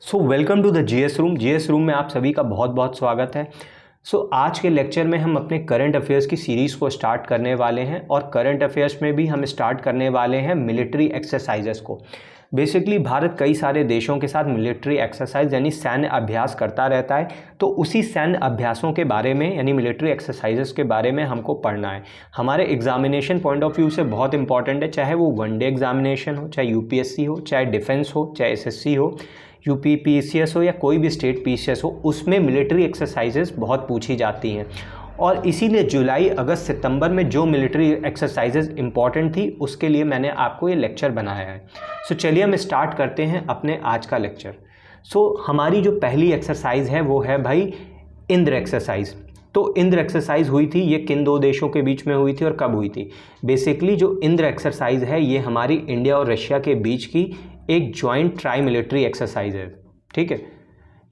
So welcome to the GS room. GS room में आप सभी का बहुत बहुत स्वागत है। आज के लेक्चर में हम अपने करंट अफेयर्स की सीरीज़ को स्टार्ट करने वाले हैं और करंट अफेयर्स में भी हम स्टार्ट करने वाले हैं मिलिट्री एक्सरसाइजेस को। बेसिकली भारत कई सारे देशों के साथ मिलिट्री एक्सरसाइज यानी सैन्य अभ्यास करता रहता है, तो उसी सैन्य अभ्यासों के बारे में यानी मिलिट्री एक्सरसाइजेस के बारे में हमको पढ़ना है। हमारे एग्जामिनेशन पॉइंट ऑफ व्यू से बहुत इंपॉर्टेंट है, चाहे वो वनडे एग्जामिनेशन हो, चाहे यूपीएससी हो, चाहे डिफेंस हो, चाहे एसएससी हो, यूपी पीसीएस हो या कोई भी स्टेट पीसीएस हो, उसमें मिलिट्री एक्सरसाइजेस बहुत पूछी जाती हैं। और इसीलिए जुलाई, अगस्त, सितंबर में जो मिलिट्री एक्सरसाइजेज इंपॉर्टेंट थी उसके लिए मैंने आपको ये लेक्चर बनाया है। चलिए हम स्टार्ट करते हैं अपने आज का लेक्चर। हमारी जो पहली एक्सरसाइज है वो है भाई इंद्र एक्सरसाइज। तो इंद्र एक्सरसाइज हुई थी, ये किन दो देशों के बीच में हुई थी और कब हुई थी? बेसिकली जो इंद्र एक्सरसाइज है ये हमारी इंडिया और रशिया के बीच की एक जॉइंट ट्राई मिलिट्री एक्सरसाइज है, ठीक है,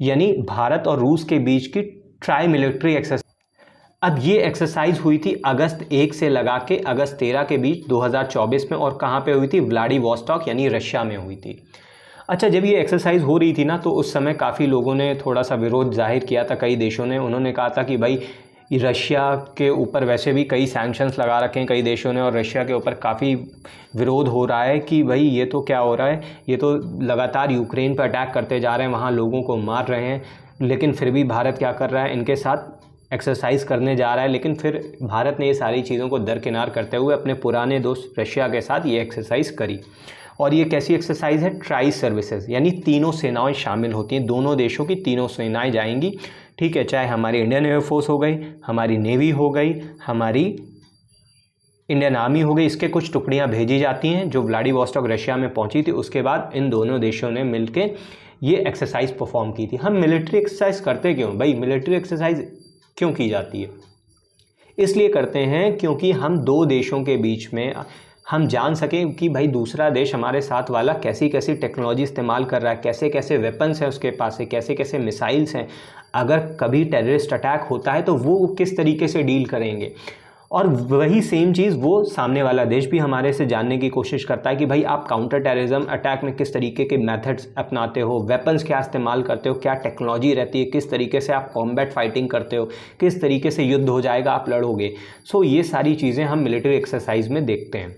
यानी भारत और रूस के बीच की ट्राई मिलिट्री एक्सरसाइज। अब ये एक्सरसाइज हुई थी अगस्त 1 से लगा के अगस्त 13 के बीच 2024 में, और कहाँ पे हुई थी? व्लादिवोस्टॉक यानी रशिया में हुई थी। अच्छा, जब ये एक्सरसाइज हो रही थी ना, तो उस समय काफ़ी लोगों ने थोड़ा सा विरोध जाहिर किया था, कई देशों ने। उन्होंने कहा था कि भाई रशिया के ऊपर वैसे भी कई सैंक्शंस लगा रखे हैं कई देशों ने, और रशिया के ऊपर काफ़ी विरोध हो रहा है कि भाई ये तो क्या हो रहा है, ये तो लगातार यूक्रेन पर अटैक करते जा रहे हैं, वहाँ लोगों को मार रहे हैं, लेकिन फिर भी भारत क्या कर रहा है? इनके साथ एक्सरसाइज करने जा रहा है। लेकिन फिर भारत ने ये सारी चीज़ों को दरकिनार करते हुए अपने पुराने दोस्त रशिया के साथ ये एक्सरसाइज करी। और ये कैसी एक्सरसाइज है? ट्राई सर्विसेज, यानी तीनों सेनाएं शामिल होती हैं, दोनों देशों की तीनों सेनाएं जाएंगी, ठीक है, चाहे हमारी इंडियन एयरफोर्स हो गई, हमारी नेवी हो गई, हमारी इंडियन आर्मी हो गई, इसके कुछ टुकड़ियां भेजी जाती हैं जो व्लादिवोस्टॉक रशिया में पहुंची थी। उसके बाद इन दोनों देशों ने मिलकर ये एक्सरसाइज परफॉर्म की थी। हम मिलिट्री एक्सरसाइज करते क्यों भाई? मिलिट्री एक्सरसाइज क्यों की जाती है? इसलिए करते हैं क्योंकि हम दो देशों के बीच में हम जान सकें कि भाई दूसरा देश हमारे साथ वाला कैसी कैसी टेक्नोलॉजी इस्तेमाल कर रहा है, कैसे कैसे वेपन्स हैं उसके पास है, कैसे कैसे मिसाइल्स हैं, अगर कभी टेररिस्ट अटैक होता है तो वो किस तरीके से डील करेंगे। और वही सेम चीज़ वो सामने वाला देश भी हमारे से जानने की कोशिश करता है कि भाई आप काउंटर टेररिज्म अटैक में किस तरीके के मेथड्स अपनाते हो, वेपन्स क्या इस्तेमाल करते हो, क्या टेक्नोलॉजी रहती है, किस तरीके से आप कॉम्बैट फाइटिंग करते हो, किस तरीके से युद्ध हो जाएगा, आप लड़ोगे। ये सारी चीज़ें हम मिलिट्री एक्सरसाइज में देखते हैं।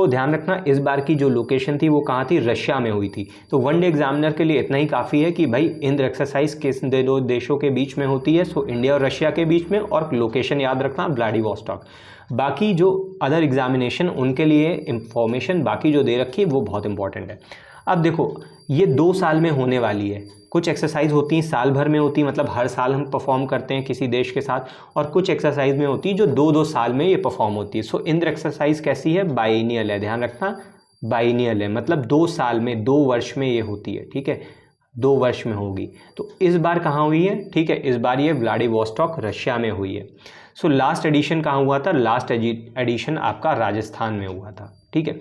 ध्यान रखना, इस बार की जो लोकेशन थी वो कहाँ थी? रशिया में हुई थी। तो वनडे एग्जामिनर के लिए इतना ही काफ़ी है कि भाई इंद्र एक्सरसाइज किस दो देशों के बीच में होती है? इंडिया और रशिया के बीच में, और लोकेशन याद रखना व्लादिवोस्टॉक। बाकी जो अदर एग्जामिनेशन उनके लिए इंफॉर्मेशन बाकी जो दे रखी है वो बहुत इंपॉर्टेंट है। अब देखो, ये 2 साल में होने वाली है। कुछ एक्सरसाइज होती हैं साल भर में होती है, मतलब हर साल हम परफॉर्म करते हैं किसी देश के साथ, और कुछ एक्सरसाइज में होती है जो 2-2 साल में ये परफॉर्म होती है। इंद्र एक्सरसाइज कैसी है? बाइनियल है, ध्यान रखना, बाइनियल है, मतलब 2 साल में, 2 वर्ष में ये होती है, ठीक है, 2 वर्ष में होगी। तो इस बार कहाँ हुई है? ठीक है, इस बार ये व्लादिवोस्टॉक रशिया में हुई है। लास्ट एडिशन कहाँ हुआ था? लास्ट एडिशन आपका राजस्थान में हुआ था, ठीक है।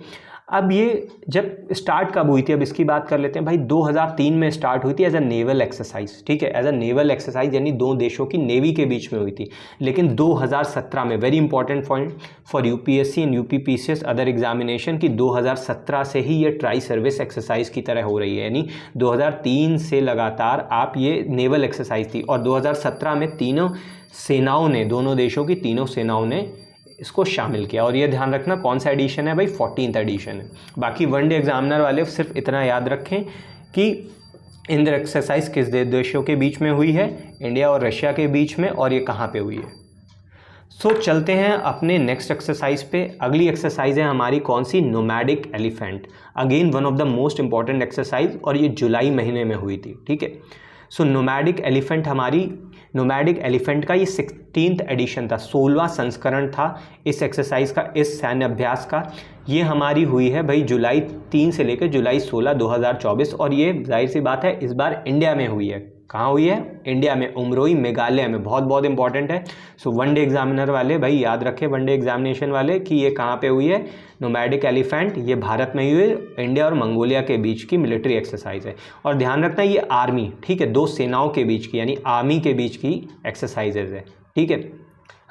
अब ये जब स्टार्ट कब हुई थी, अब इसकी बात कर लेते हैं भाई। 2003 में स्टार्ट हुई थी एज अ नेवल एक्सरसाइज, ठीक है, एज अ नेवल एक्सरसाइज, यानी दो देशों की नेवी के बीच में हुई थी। लेकिन 2017 में, very important point for UPSC and UPPCS other examination, की 2017 से ही ये ट्राई सर्विस एक्सरसाइज की तरह हो रही है, यानी 2003 से लगातार आप ये नेवल एक्सरसाइज थी, और 2017 में तीनों सेनाओं ने, दोनों देशों की तीनों सेनाओं ने इसको शामिल किया। और ये ध्यान रखना कौन सा एडिशन है भाई? 14th एडिशन है। बाकी वनडे एग्जामिनर वाले सिर्फ इतना याद रखें कि इंद्र एक्सरसाइज किस देशों के बीच में हुई है? इंडिया और रशिया के बीच में, और ये कहाँ पे हुई है। चलते हैं अपने नेक्स्ट एक्सरसाइज पे। अगली एक्सरसाइज है हमारी कौन सी? Nomadic elephant. Again one of the most important exercise, और ये जुलाई महीने में हुई थी, ठीक है। नोमैडिक एलिफेंट नोमैडिक एलिफेंट का ये 16th एडिशन था, 16वां संस्करण था इस एक्सरसाइज का, इस सैन्य अभ्यास का। ये हमारी हुई है भाई जुलाई 3 से लेकर जुलाई 16, 2024, और ये जाहिर सी बात है इस बार इंडिया में हुई है। कहाँ हुई है? इंडिया में, उमरोई मेघालय में। बहुत बहुत इंपॉर्टेंट है। वनडे एग्जामिनर वाले भाई याद रखें, वनडे एग्जामिनेशन वाले, कि ये कहाँ पे हुई है? नोमैडिक एलिफेंट, ये भारत में हुई है, इंडिया और मंगोलिया के बीच की मिलिट्री एक्सरसाइज है। और ध्यान रखना ये आर्मी, ठीक है, दो सेनाओं के बीच की, यानी आर्मी के बीच की एक्सरसाइजेज है, ठीक है,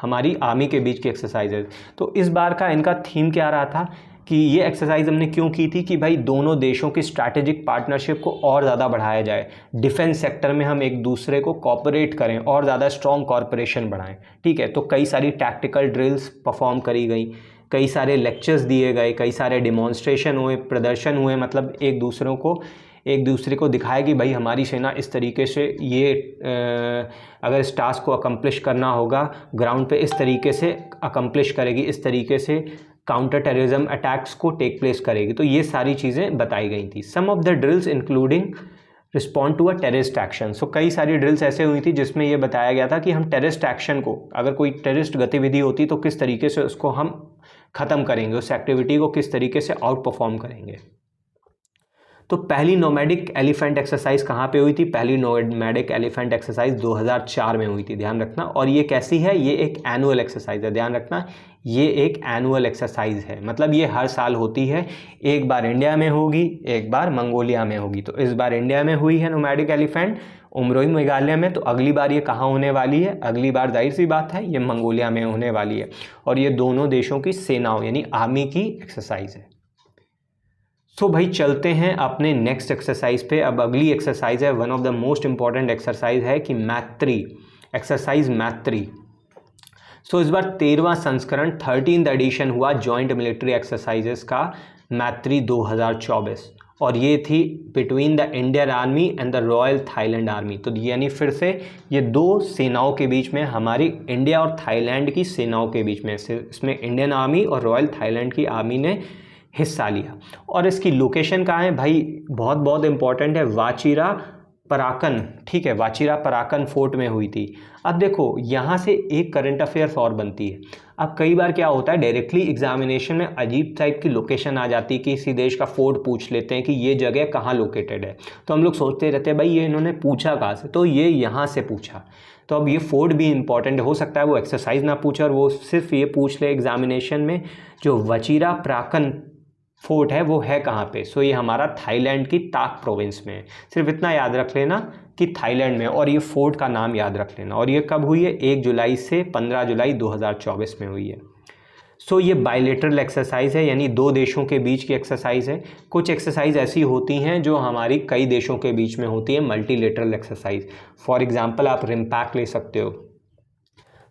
हमारी आर्मी के बीच की एक्सरसाइजेज। तो इस बार का इनका थीम क्या रहा था कि ये एक्सरसाइज हमने क्यों की थी कि भाई दोनों देशों की स्ट्रैटेजिक पार्टनरशिप को और ज़्यादा बढ़ाया जाए, डिफेंस सेक्टर में हम एक दूसरे को कोऑपरेट करें और ज़्यादा स्ट्रॉन्ग कॉरपोरेशन बढ़ाएं, ठीक है। तो कई सारी टैक्टिकल ड्रिल्स परफॉर्म करी गई, कई सारे लेक्चर्स दिए गए, कई सारे डिमॉन्स्ट्रेशन हुए, प्रदर्शन हुए, मतलब एक दूसरे को दिखाया कि भाई हमारी सेना इस तरीके से ये अगर इस टास्क को अकम्प्लिश करना होगा ग्राउंड पे इस तरीके से अकम्प्लिश करेगी, इस तरीके से काउंटर टेररिज्म अटैक्स को टेक प्लेस करेगी। तो ये सारी चीज़ें बताई गई थी। Some of the drills including respond to a terrorist action. So कई सारी ड्रिल्स ऐसे हुई थी जिसमें ये बताया गया था कि हम टेररिस्ट एक्शन को, अगर कोई टेररिस्ट गतिविधि होती तो किस तरीके से उसको हम ख़त्म करेंगे, उस एक्टिविटी को किस तरीके से आउट परफॉर्म करेंगे। तो पहली नोमैडिक एलिफेंट एक्सरसाइज कहाँ पे हुई थी? पहली नोमैडिक एलिफेंट एक्सरसाइज 2004 में हुई थी, ध्यान रखना। और ये कैसी है? ये एक एनुअल एक्सरसाइज है, ध्यान रखना, ये एक एनुअल एक्सरसाइज है, मतलब ये हर साल होती है। एक बार इंडिया में होगी, एक बार मंगोलिया में होगी। तो इस बार इंडिया में हुई है नोमैडिक एलिफेंट, उमरोई मेघालय में। तो अगली बार ये कहाँ होने वाली है? अगली बार जाहिर सी बात है ये मंगोलिया में होने वाली है। और ये दोनों देशों की सेनाओं यानी आर्मी की एक्सरसाइज है। तो भाई चलते हैं अपने नेक्स्ट एक्सरसाइज पे। अब अगली एक्सरसाइज है, one of the most important exercise है कि मैत्री एक्सरसाइज, मैत्री। सो इस बार 13वां संस्करण 13th एडिशन हुआ जॉइंट मिलिट्री एक्सरसाइजेस का, मैत्री 2024। और ये थी between the Indian army and the royal Thailand army. तो यानी फिर से ये दो सेनाओं के बीच में, हमारी इंडिया और थाईलैंड की सेनाओं के बीच में, इसमें इंडियन आर्मी और रॉयल थाईलैंड की आर्मी ने हिस्सा लिया। और इसकी लोकेशन कहाँ है भाई? बहुत बहुत इंपॉर्टेंट है, वाचिरा पराकन, ठीक है, वाचिरा पराकन फोर्ट में हुई थी। अब देखो यहाँ से एक करंट अफेयर्स और बनती है। अब कई बार क्या होता है, डायरेक्टली एग्जामिनेशन में अजीब टाइप की लोकेशन आ जाती है कि किसी देश का फोर्ट पूछ लेते हैं कि ये जगह कहाँ लोकेटेड है। तो हम लोग सोचते रहते हैं भाई ये इन्होंने पूछा कहाँ से, तो ये यहाँ से पूछा। तो अब ये फोर्ट भी इंपॉर्टेंट हो सकता है, वो एक्सरसाइज ना पूछे और वो सिर्फ ये पूछ ले एग्जामिनेशन में जो वाचिरा पराकन फोर्ट है वो है कहाँ पे। सो ये हमारा थाईलैंड की ताक प्रोविंस में है। सिर्फ इतना याद रख लेना कि थाईलैंड में, और ये फोर्ट का नाम याद रख लेना। और ये कब हुई है? 1 जुलाई से 15 जुलाई 2024 में हुई है। सो ये बायलेटरल एक्सरसाइज है, यानी दो देशों के बीच की एक्सरसाइज है। कुछ एक्सरसाइज ऐसी होती हैं जो हमारी कई देशों के बीच में होती है, मल्टीलेटरल एक्सरसाइज। फॉर एग्जाम्पल आप रिम्पैक ले सकते हो।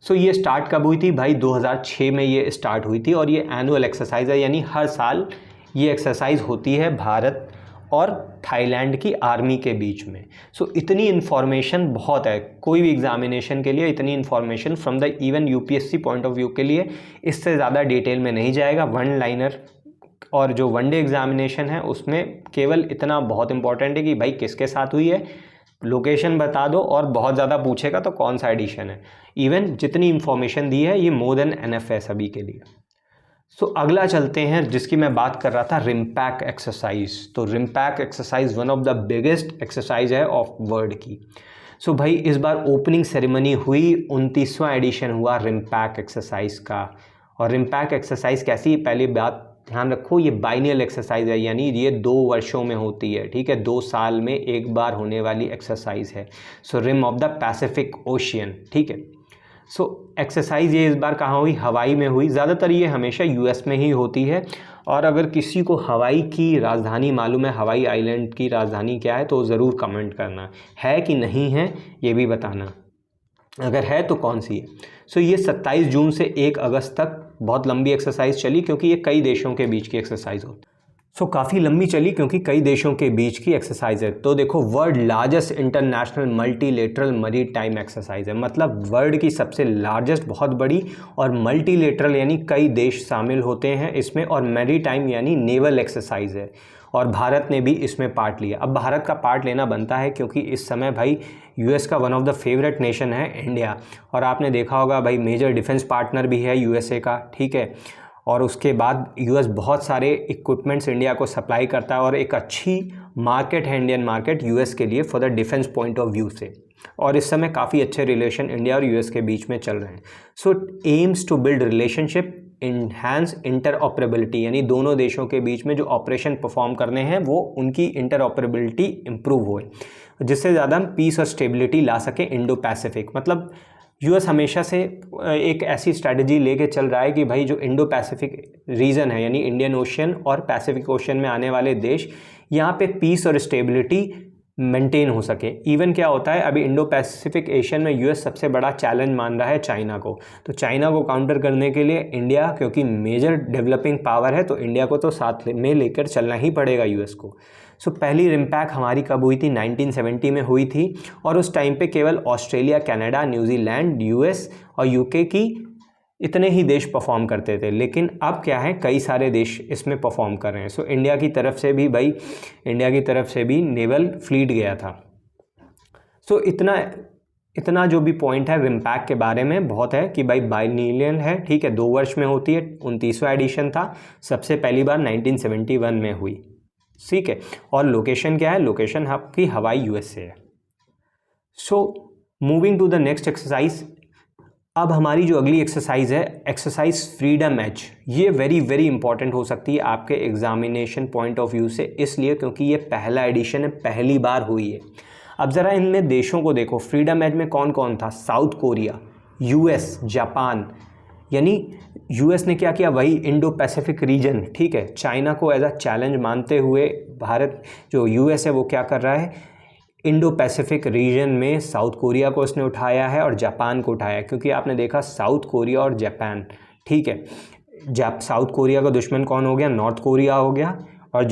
सो ये स्टार्ट कब हुई थी भाई? 2006 में ये स्टार्ट हुई थी। और ये एनुअल एक्सरसाइज है, यानी हर साल ये एक्सरसाइज होती है भारत और थाईलैंड की आर्मी के बीच में। सो इतनी इन्फॉर्मेशन बहुत है कोई भी एग्जामिनेशन के लिए, इतनी information from the even UPSC point of view के लिए इससे ज़्यादा डिटेल में नहीं जाएगा। वन लाइनर और जो वनडे एग्जामिनेशन है उसमें केवल इतना बहुत इंपॉर्टेंट है कि भाई किसके साथ हुई है, लोकेशन बता दो, और बहुत ज़्यादा पूछेगा तो कौन सा एडिशन है। इवन जितनी इन्फॉर्मेशन दी है ये मोर देन एनफ है सभी के लिए। सो अगला चलते हैं जिसकी मैं बात कर रहा था, रिम्पैक एक्सरसाइज। तो RIMPAC exercise one of the biggest exercise है ऑफ वर्ल्ड की। सो भाई इस बार ओपनिंग सेरेमनी हुई, 29वां एडिशन हुआ रिम्पैक एक्सरसाइज का। और रिम्पैक एक्सरसाइज कैसी, पहली बात ध्यान रखो, ये बाइनियल एक्सरसाइज है, यानी ये 2 वर्षों में होती है, ठीक है, 2 साल में एक बार होने वाली एक्सरसाइज है। So rim of the Pacific Ocean, ठीक है। सो एक्सरसाइज ये इस बार कहाँ हुई? हवाई में हुई। ज़्यादातर ये हमेशा यूएस में ही होती है। और अगर किसी को हवाई की राजधानी मालूम है, हवाई आइलैंड की राजधानी क्या है, तो ज़रूर कमेंट करना, है कि नहीं है ये भी बताना, अगर है तो कौन सी है। सो ये 27 जून से 1 अगस्त तक बहुत लंबी एक्सरसाइज चली, क्योंकि ये कई देशों के बीच की एक्सरसाइज होती है। सो काफ़ी लंबी चली क्योंकि कई देशों के बीच की एक्सरसाइज है। तो देखो, world largest international multilateral maritime exercise है, मतलब वर्ल्ड की सबसे लार्जेस्ट, बहुत बड़ी, और मल्टीलेटरल यानी कई देश शामिल होते हैं इसमें, और मैरीटाइम यानी नेवल एक्सरसाइज है। और भारत ने भी इसमें पार्ट लिया। अब भारत का पार्ट लेना बनता है क्योंकि इस समय भाई यूएस का one of the favourite nation है इंडिया। और आपने देखा होगा भाई मेजर डिफेंस पार्टनर भी है यूएसए का, ठीक है। और उसके बाद यूएस बहुत सारे इक्विपमेंट्स इंडिया को सप्लाई करता है, और एक अच्छी मार्केट है इंडियन मार्केट यूएस के लिए for the defence point of view से। और इस समय काफ़ी अच्छे रिलेशन इंडिया और यूएस के बीच में चल रहे हैं। So aims to build relationship, enhance interoperability, यानी दोनों देशों के बीच में जो ऑपरेशन परफॉर्म करने हैं वो उनकी इंटरऑपरेबिलिटी इंप्रूव होए, जिससे ज़्यादा हम पीस और स्टेबिलिटी ला सकें इंडो पैसिफिक। मतलब यूएस हमेशा से एक ऐसी स्ट्रैटेजी लेके चल रहा है कि भाई जो इंडो पैसिफिक रीजन है, यानी इंडियन ओशन और पैसिफिक ओशन में आने वाले देश, यहाँ पे पीस और स्टेबिलिटी मेंटेन हो सके। इवन क्या होता है, अभी इंडो पैसिफिक एशियन में यूएस सबसे बड़ा चैलेंज मान रहा है चाइना को, तो चाइना को काउंटर करने के लिए इंडिया, क्योंकि मेजर डेवलपिंग पावर है, तो इंडिया को तो साथ में लेकर चलना ही पड़ेगा यूएस को। सो पहली रिम्पैक हमारी कब हुई थी, 1970 में हुई थी, और उस टाइम पे केवल ऑस्ट्रेलिया, कनाडा, न्यूजीलैंड, यूएस और यूके की इतने ही देश परफॉर्म करते थे। लेकिन अब क्या है, कई सारे देश इसमें परफॉर्म कर रहे हैं। सो इंडिया की तरफ से भी भाई, इंडिया की तरफ से भी नेवल फ्लीट गया था। सो इतना जो भी पॉइंट है रिम्पैक के बारे में बहुत है कि भाई बाइलिनियल है, ठीक है, 2 वर्ष में होती है, 29वां एडिशन था, सबसे पहली बार 1971 में हुई, ठीक है। और लोकेशन क्या है, लोकेशन आपकी हवाई यूएस से है। So moving to the next exercise. अब हमारी जो अगली एक्सरसाइज है, एक्सरसाइज फ्रीडम एज, ये वेरी वेरी इंपॉर्टेंट हो सकती है आपके एग्जामिनेशन पॉइंट ऑफ व्यू से, इसलिए क्योंकि ये पहला एडिशन है, पहली बार हुई है। अब ज़रा इनमें देशों को देखो, फ्रीडम एज में कौन कौन था, साउथ कोरिया, यूएस, जापान, यानी यूएस ने क्या किया, वही इंडो पैसिफिक रीजन, ठीक है, चाइना को एज अ चैलेंज मानते हुए भारत, जो यूएस है वो क्या कर रहा है, इंडो पैसिफिक रीजन में साउथ कोरिया को उसने उठाया है और जापान को उठाया है, क्योंकि आपने देखा साउथ कोरिया और जापान, ठीक है, साउथ कोरिया का दुश्मन कौन हो गया, नॉर्थ कोरिया हो गया, और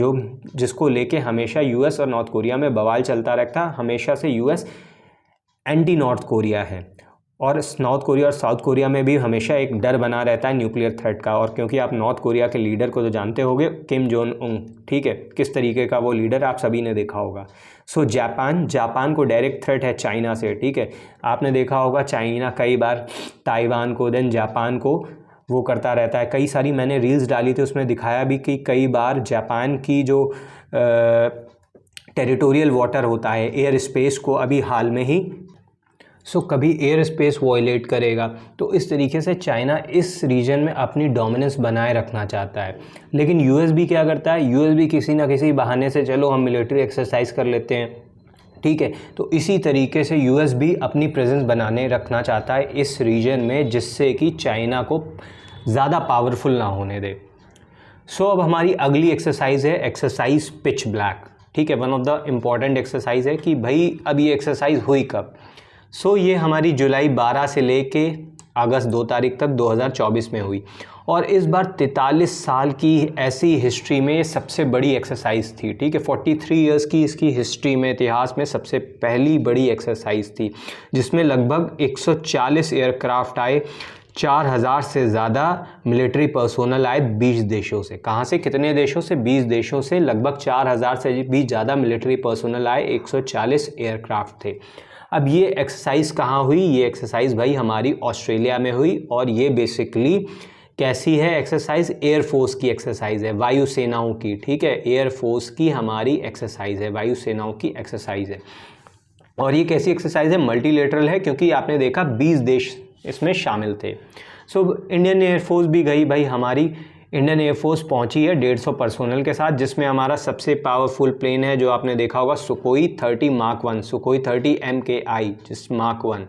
जिसको लेके हमेशा यूएस और नॉर्थ कोरिया में बवाल चलता रहता, हमेशा से यूएस एंटी नॉर्थ कोरिया है, और नॉर्थ कोरिया और साउथ कोरिया में भी हमेशा एक डर बना रहता है न्यूक्लियर थ्रेट का। और क्योंकि आप नॉर्थ कोरिया के लीडर को तो जानते होंगे, किम जोंग उन, ठीक है, किस तरीके का वो लीडर आप सभी ने देखा होगा। सो जापान को डायरेक्ट थ्रेट है चाइना से, ठीक है, आपने देखा होगा चाइना कई बार ताइवान को, देन जापान को वो करता रहता है। कई सारी मैंने रील्स डाली थी, उसमें दिखाया भी कि कई बार जापान की जो टेरिटोरियल वाटर होता है, एयर स्पेस को अभी हाल में ही कभी एयर स्पेस वॉयलेट करेगा। तो इस तरीके से चाइना इस रीजन में अपनी डोमिनेंस बनाए रखना चाहता है। लेकिन यूएस भी क्या करता है, यूएस भी किसी ना किसी बहाने से चलो हम मिलिट्री एक्सरसाइज कर लेते हैं, ठीक है, तो इसी तरीके से यूएस भी अपनी प्रेजेंस बनाने रखना चाहता है इस रीजन में, जिससे कि चाइना को ज़्यादा पावरफुल ना होने दे। अब हमारी अगली एक्सरसाइज है एक्सरसाइज पिच ब्लैक, ठीक है, one of the important exercise है कि भाई अब ये एक्सरसाइज हुई कब। ये हमारी जुलाई 12 से लेके अगस्त 2 तारीख तक 2024 में हुई, और इस बार 43 साल की ऐसी हिस्ट्री में सबसे बड़ी एक्सरसाइज थी, ठीक है, 43 इयर्स की इसकी हिस्ट्री में, इतिहास में सबसे पहली बड़ी एक्सरसाइज थी, जिसमें लगभग 140 एयरक्राफ्ट आए, 4000 से ज़्यादा मिलिट्री पर्सोनल आए 20 देशों से। कहाँ से, कितने देशों से, 20 देशों से, लगभग 4000 से भी ज़्यादा मिलिट्री पर्सोनल आए, 140 एयरक्राफ्ट थे। अब ये एक्सरसाइज कहाँ हुई, ये एक्सरसाइज भाई हमारी ऑस्ट्रेलिया में हुई, और ये बेसिकली कैसी है एक्सरसाइज, एयरफोर्स की एक्सरसाइज है, वायुसेनाओं की, ठीक है, एयरफोर्स की हमारी एक्सरसाइज है, वायुसेनाओं की एक्सरसाइज है। और ये कैसी एक्सरसाइज है, मल्टीलेटरल है, क्योंकि आपने देखा 20 देश इसमें शामिल थे। इंडियन एयरफोर्स भी गई भाई, हमारी इंडियन एयरफोर्स पहुंची है 150 पर्सोनल के साथ, जिसमें हमारा सबसे पावरफुल प्लेन है जो आपने देखा होगा, सुकोई 30 मार्क 1, सुकोई 30 MKI जिस मार्क 1,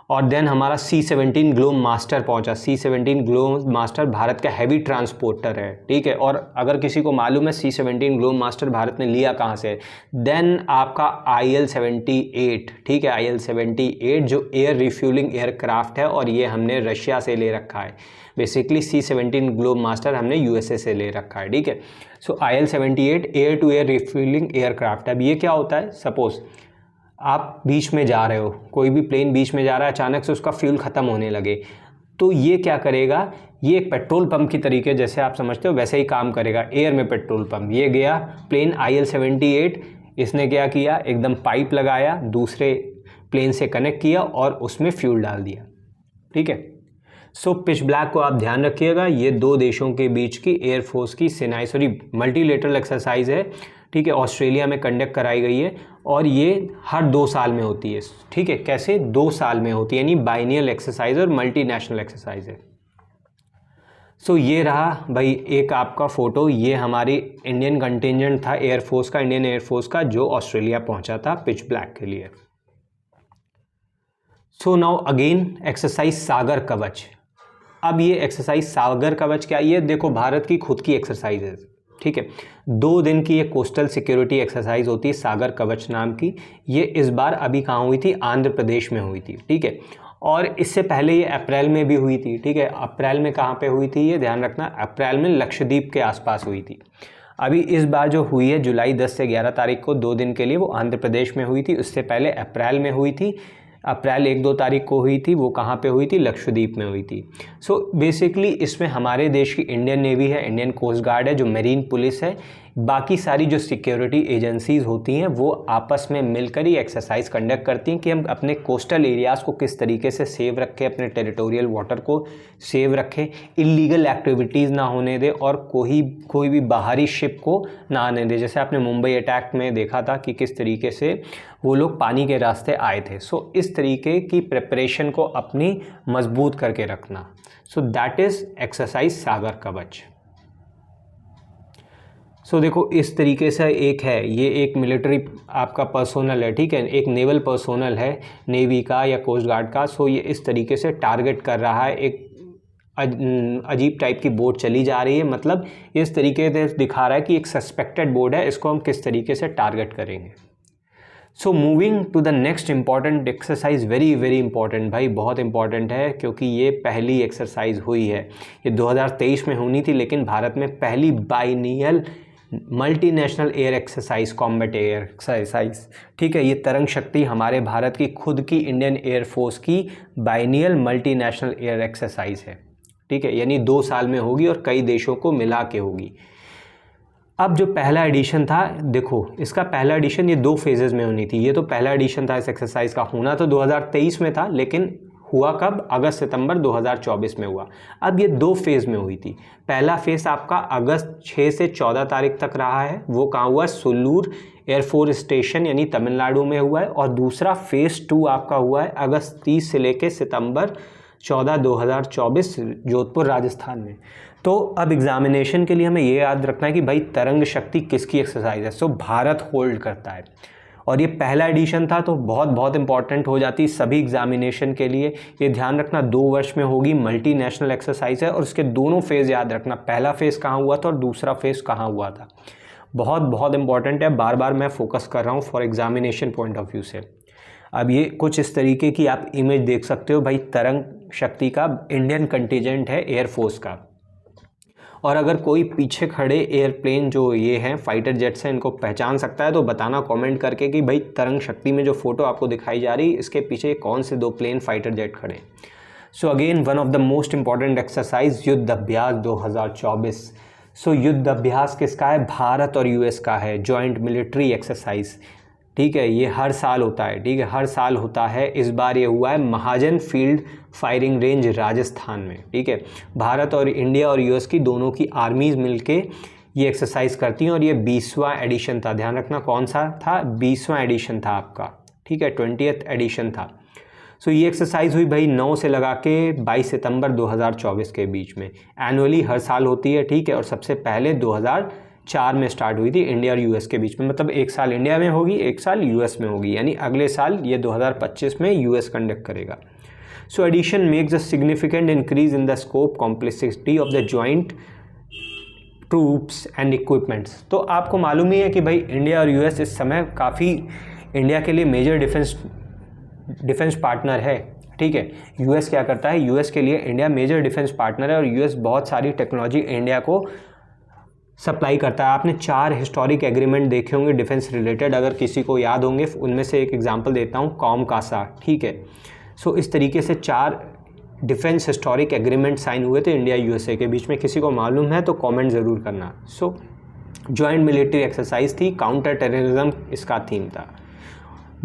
और देन हमारा C-17 ग्लोब मास्टर पहुंचा। C-17 ग्लोब मास्टर भारत का हैवी ट्रांसपोर्टर है, ठीक है, और अगर किसी को मालूम है C-17 ग्लोब मास्टर भारत ने लिया कहाँ से, देन आपका IL-78, ठीक है, IL-78 जो एयर रिफ्यूलिंग एयरक्राफ्ट है, और ये हमने रशिया से ले रखा है। बेसिकली C-17 ग्लोब मास्टर हमने USA से ले रखा है, ठीक है। IL-78 air to air refuelling aircraft. अब ये क्या होता है, सपोज आप बीच में जा रहे हो, कोई भी प्लेन बीच में जा रहा है, अचानक से उसका फ्यूल ख़त्म होने लगे, तो ये क्या करेगा, ये एक पेट्रोल पंप की तरीके, जैसे आप समझते हो वैसे ही काम करेगा, एयर में पेट्रोल पंप। ये गया प्लेन IL-78, इसने क्या किया, एकदम पाइप लगाया, दूसरे प्लेन से कनेक्ट किया और उसमें फ्यूल डाल दिया, ठीक है। पिच ब्लैक को आप ध्यान रखिएगा, ये 2 देशों के बीच की एयरफोर्स की सेनाई मल्टीलेटरल एक्सरसाइज है, ठीक है, ऑस्ट्रेलिया में कंडक्ट कराई गई है, और ये हर 2 साल में होती है, ठीक है, कैसे 2 साल में होती है, यानी बाइनियल एक्सरसाइज और मल्टीनेशनल एक्सरसाइज है। ये रहा भाई एक आपका फ़ोटो, ये हमारी इंडियन कंटिजेंट था एयरफोर्स का, इंडियन एयरफोर्स का, जो ऑस्ट्रेलिया पहुंचा था पिच ब्लैक के लिए। सो नाउ अगेन एक्सरसाइज सागर कवच। अब ये एक्सरसाइज सागर कवच क्या, ये देखो भारत की खुद की एक्सरसाइज है, ठीक है। 2 दिन की ये कोस्टल सिक्योरिटी एक्सरसाइज होती है सागर कवच नाम की। ये इस बार अभी कहाँ हुई थी, आंध्र प्रदेश में हुई थी, ठीक है। और इससे पहले ये अप्रैल में भी हुई थी, ठीक है। अप्रैल में कहाँ पे हुई थी, ये ध्यान रखना, अप्रैल में लक्षद्वीप के आसपास हुई थी। अभी इस बार जो हुई है जुलाई 10 से 11 तारीख को 2 दिन के लिए, वो आंध्र प्रदेश में हुई थी। उससे पहले अप्रैल में हुई थी, अप्रैल 1-2 तारीख को हुई थी, वो कहाँ पे हुई थी, लक्षद्वीप में हुई थी। सो बेसिकली इसमें हमारे देश की इंडियन नेवी है, इंडियन कोस्ट गार्ड है, जो मेरीन पुलिस है, बाकी सारी जो सिक्योरिटी एजेंसीज होती हैं वो आपस में मिलकर ही एक्सरसाइज कंडक्ट करती हैं कि हम अपने कोस्टल एरियाज़ को किस तरीके से सेव रखें, अपने टेरिटोरियल वाटर को सेव रखें, इलीगल एक्टिविटीज़ ना होने दें और कोई भी बाहरी शिप को ना आने दें। जैसे आपने मुंबई अटैक में देखा था कि किस तरीके से वो लोग पानी के रास्ते आए थे। सो इस तरीके की प्रिपरेशन को अपनी मजबूत करके रखना। सो दैट इज़ एक्सरसाइज सागर कवच। सो देखो इस तरीके से एक है, ये एक मिलिट्री आपका पर्सोनल है, ठीक है, एक नेवल पर्सोनल है नेवी का या कोस्ट गार्ड का। सो ये इस तरीके से टारगेट कर रहा है, एक अजीब टाइप की बोट चली जा रही है, मतलब इस तरीके से दिखा रहा है कि एक सस्पेक्टेड बोट है, इसको हम किस तरीके से टारगेट करेंगे। So moving to the next important exercise, very very important भाई, बहुत इंपॉर्टेंट है क्योंकि ये पहली एक्सरसाइज हुई है। ये 2023 में होनी थी, लेकिन भारत में पहली biennial multinational air exercise, combat air exercise, ठीक है। ये तरंग शक्ति हमारे भारत की खुद की इंडियन एयरफोर्स की बाइनियल मल्टीनेशनल एयर एक्सरसाइज है, ठीक है, यानी 2 साल में होगी और कई देशों को मिला के होगी। अब जो पहला एडिशन था, देखो इसका पहला एडिशन ये 2 फेजेस में होनी थी। ये तो पहला एडिशन था इस एक्सरसाइज का, होना तो 2023 में था, लेकिन हुआ कब, अगस्त सितंबर 2024 में हुआ। अब ये 2 फेज़ में हुई थी। पहला फेज़ आपका अगस्त 6 से 14 तारीख तक रहा है, वो कहाँ हुआ, सुल्लूर एयरफोर्स स्टेशन यानी तमिलनाडु में हुआ है। और दूसरा फेज़ 2 आपका हुआ है अगस्त 30 से लेकर सितंबर 14, 2024 जोधपुर राजस्थान में। तो अब एग्जामिनेशन के लिए हमें ये याद रखना है कि भाई तरंग शक्ति किसकी एक्सरसाइज है। सो भारत होल्ड करता है और ये पहला एडिशन था, तो बहुत बहुत इंपॉर्टेंट हो जाती सभी एग्जामिनेशन के लिए। ये ध्यान रखना 2 वर्ष में होगी, मल्टीनेशनल एक्सरसाइज है और उसके दोनों फेज़ याद रखना, पहला फेज़ कहाँ हुआ था और दूसरा फेज़ कहाँ हुआ था। बहुत बहुत इंपॉर्टेंट है, बार बार मैं फोकस कर रहा हूँ for examination point of view से। अब ये कुछ इस तरीके की आप इमेज देख सकते हो भाई, तरंग शक्ति का इंडियन कंटिजेंट है एयरफोर्स का। और अगर कोई पीछे खड़े एयरप्लेन जो ये हैं फाइटर जेट्स हैं, इनको पहचान सकता है तो बताना कमेंट करके कि भाई तरंग शक्ति में जो फोटो आपको दिखाई जा रही है इसके पीछे कौन से 2 प्लेन फाइटर जेट खड़े। So again one of the most important exercise, युद्ध अभ्यास 2024। सो युद्ध अभ्यास किसका है, भारत और यूएस का है, जॉइंट मिलिट्री एक्सरसाइज, ठीक है। ये हर साल होता है, ठीक है, हर साल होता है। इस बार ये हुआ है महाजन फील्ड फायरिंग रेंज राजस्थान में, ठीक है। भारत और इंडिया और यूएस की दोनों की आर्मीज मिलके ये एक्सरसाइज करती हैं और ये 20वां एडिशन था। ध्यान रखना कौन सा था, 20वां एडिशन था आपका, ठीक है, 20th एडिशन था। सो ये एक्सरसाइज हुई भाई 9 से लगा के 22 सितंबर 2024 के बीच में। एनुअली हर साल होती है, ठीक है, और सबसे पहले 2004 में स्टार्ट हुई थी इंडिया और यूएस के बीच में, मतलब 1 साल इंडिया में होगी, 1 साल यूएस में होगी, यानी अगले साल ये 2025 में यूएस कंडक्ट करेगा। So addition makes a significant increase in the scope complexity of the joint troops and equipments. तो आपको मालूम ही है कि भाई इंडिया और यूएस इस समय काफ़ी इंडिया के लिए मेजर डिफेंस पार्टनर है, ठीक है। यूएस क्या करता है, यूएस के लिए इंडिया मेजर डिफेंस पार्टनर है और यूएस बहुत सारी टेक्नोलॉजी इंडिया को सप्लाई करता है। आपने 4 हिस्टोरिक एग्रीमेंट देखे होंगे डिफेंस रिलेटेड, अगर किसी को याद होंगे उनमें से एक एग्जांपल देता हूँ, कॉम कासा, ठीक है। सो इस तरीके से 4 डिफेंस हिस्टोरिक एग्रीमेंट साइन हुए थे इंडिया यूएसए के बीच में। किसी को मालूम है तो कमेंट ज़रूर करना। सो जॉइंट मिलिट्री एक्सरसाइज थी, काउंटर टेररिज्म इसका थीम था।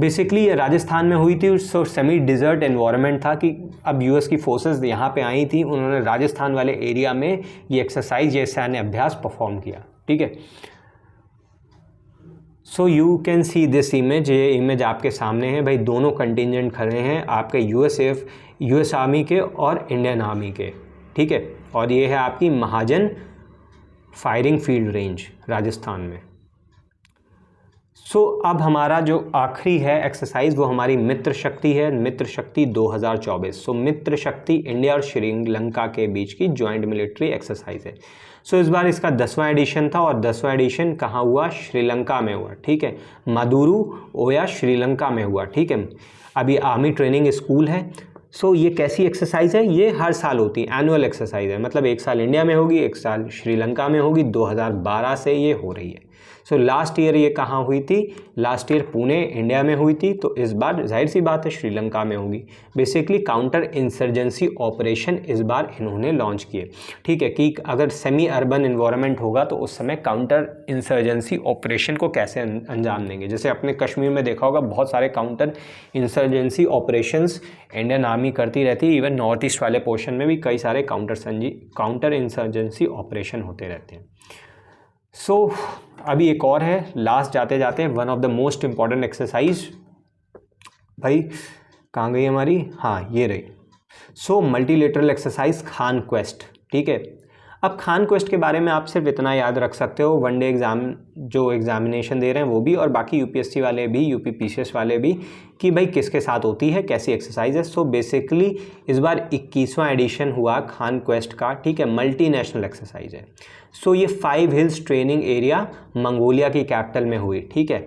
बेसिकली ये राजस्थान में हुई थी। सो सेमी डिजर्ट एनवायरनमेंट था कि अब यूएस की फोर्सेस यहाँ पे आई थी, उन्होंने राजस्थान वाले एरिया में ये एक्सरसाइज, ये सैन्य अभ्यास परफॉर्म किया, ठीक है। So you can see this image, ये इमेज आपके सामने है भाई, दोनों कंटिजेंट खड़े हैं आपके यूएस आर्मी के और इंडियन आर्मी के, ठीक है। और ये है आपकी महाजन फायरिंग फील्ड रेंज राजस्थान में। अब हमारा जो आखिरी है एक्सरसाइज वो हमारी मित्र शक्ति है, मित्र शक्ति 2024। मित्र शक्ति इंडिया और श्रीलंका के बीच की ज्वाइंट मिलिट्री एक्सरसाइज है। इस बार इसका 10वां एडिशन था और 10वां एडिशन कहाँ हुआ? श्रीलंका में हुआ, ठीक है, मदुरु ओया श्रीलंका में हुआ, ठीक है। अभी आर्मी ट्रेनिंग स्कूल है। ये कैसी एक्सरसाइज है? ये हर साल होती है, एनुअल एक्सरसाइज है, मतलब एक साल इंडिया में होगी, एक साल श्रीलंका में होगी। 2012 से ये हो रही है। लास्ट ईयर ये कहाँ हुई थी? लास्ट ईयर पुणे इंडिया में हुई थी, तो इस बार जाहिर सी बात है श्रीलंका में होगी। बेसिकली काउंटर इंसर्जेंसी ऑपरेशन इस बार इन्होंने लॉन्च किए, ठीक है, कि अगर सेमी अर्बन इन्वायरमेंट होगा तो उस समय काउंटर इंसर्जेंसी ऑपरेशन को कैसे अंजाम देंगे। जैसे अपने कश्मीर में देखा होगा बहुत सारे counter insurgency operations Indian army करती रहती है। इवन नॉर्थ ईस्ट वाले पोर्शन में भी कई सारे काउंटर इंसर्जेंसी ऑपरेशन होते रहते हैं। अभी एक और है, लास्ट जाते जाते one of the most important exercise, भाई कहाँ गई हमारी? हाँ, ये रही। मल्टीलेटरल एक्सरसाइज खान क्वेस्ट, ठीक है। अब खान क्वेस्ट के बारे में आप सिर्फ इतना याद रख सकते हो, वनडे एग्ज़ाम जो एग्जामिनेशन दे रहे हैं वो भी, और बाकी यूपीएससी वाले भी, यूपी पीसीएस वाले भी, कि भाई किसके साथ होती है, कैसी एक्सरसाइज है। बेसिकली इस बार 21वां एडिशन हुआ खान क्वेस्ट का, ठीक है, मल्टीनेशनल एक्सरसाइज है। ये 5 हिल्स ट्रेनिंग एरिया मंगोलिया की कैपिटल में हुई, ठीक है,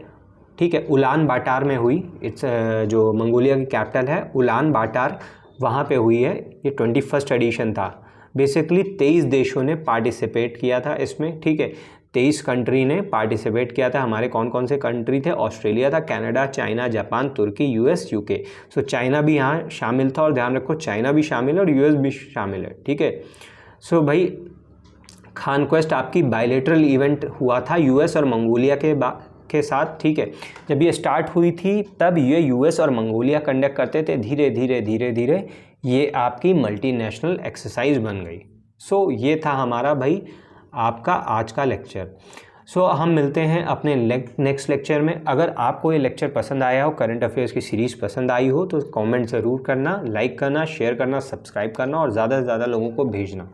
ठीक है, उलान बाटार में हुई। इट्स जो मंगोलिया की कैपिटल है उलान बाटार, वहाँ पे हुई है। ये 21st एडिशन था। बेसिकली 23 देशों ने पार्टिसिपेट किया था इसमें, ठीक है, 23 कंट्री ने पार्टिसिपेट किया था। हमारे कौन कौन से कंट्री थे? ऑस्ट्रेलिया था, कनाडा, चाइना, जापान, तुर्की, यूएस, यूके। चाइना भी यहाँ शामिल था, और ध्यान रखो चाइना भी शामिल है और यूएस भी शामिल है, ठीक है। भाई खान क्वेस्ट आपकी बायलेटरल इवेंट हुआ था यूएस और मंगोलिया के साथ, ठीक है। जब ये स्टार्ट हुई थी तब ये यूएस और मंगोलिया कंडक्ट करते थे, धीरे धीरे धीरे धीरे ये आपकी मल्टीनेशनल एक्सरसाइज बन गई। ये था हमारा भाई आपका आज का लेक्चर। हम मिलते हैं अपने नेक्स्ट लेक्चर में। अगर आपको ये लेक्चर पसंद आया हो, करंट अफेयर्स की सीरीज़ पसंद आई हो, तो कमेंट ज़रूर करना, लाइक करना, शेयर करना, सब्सक्राइब करना और ज़्यादा से ज़्यादा लोगों को भेजना।